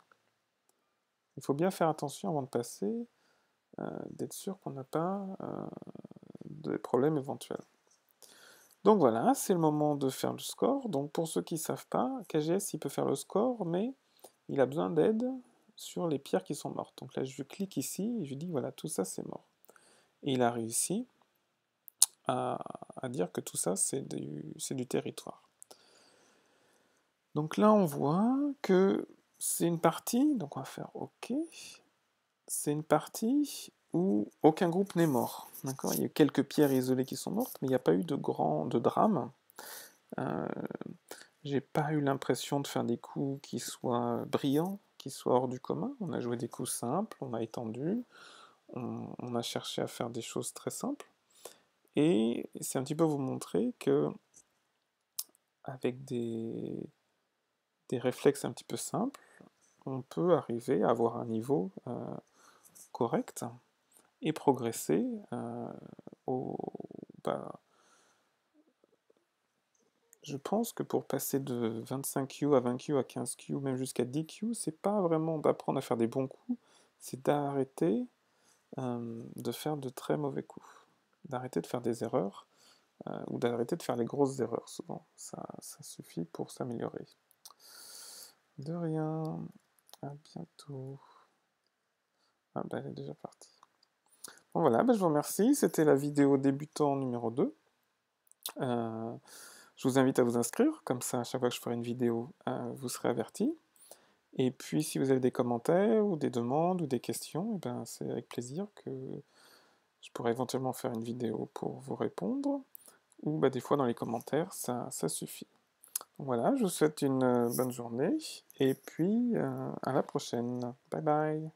Il faut bien faire attention avant de passer, d'être sûr qu'on n'a pas de problèmes éventuels. Donc voilà, c'est le moment de faire le score. Donc pour ceux qui ne savent pas, KGS il peut faire le score, mais il a besoin d'aide sur les pierres qui sont mortes. Donc là je clique ici et je lui dis voilà, tout ça c'est mort. Et il a réussi à dire que tout ça c'est du territoire. Donc là on voit que c'est une partie, donc on va faire OK. C'est une partie où aucun groupe n'est mort. D'accord, il y a quelques pierres isolées qui sont mortes, mais il n'y a pas eu de drame. J'ai pas eu l'impression de faire des coups qui soient brillants, qui soient hors du commun. On a joué des coups simples, on a étendu, on a cherché à faire des choses très simples. Et c'est un petit peu vous montrer que avec des réflexes un petit peu simples, on peut arriver à avoir un niveau correct et progresser bah, je pense que pour passer de 25 Q à 20 Q à 15 Q, même jusqu'à 10 Q, c'est pas vraiment d'apprendre à faire des bons coups, c'est d'arrêter de faire de très mauvais coups, d'arrêter de faire des erreurs, ou d'arrêter de faire les grosses erreurs souvent. Ça suffit pour s'améliorer. De rien, à bientôt. Ah bah elle est déjà partie. Bon voilà, bah, je vous remercie, c'était la vidéo débutant numéro 2. Je vous invite à vous inscrire, comme ça à chaque fois que je ferai une vidéo, vous serez averti. Et puis si vous avez des commentaires ou des demandes ou des questions, eh ben, c'est avec plaisir que je pourrais éventuellement faire une vidéo pour vous répondre. Ou bah, des fois dans les commentaires, ça suffit. Donc voilà, je vous souhaite une bonne journée et puis à la prochaine. Bye bye.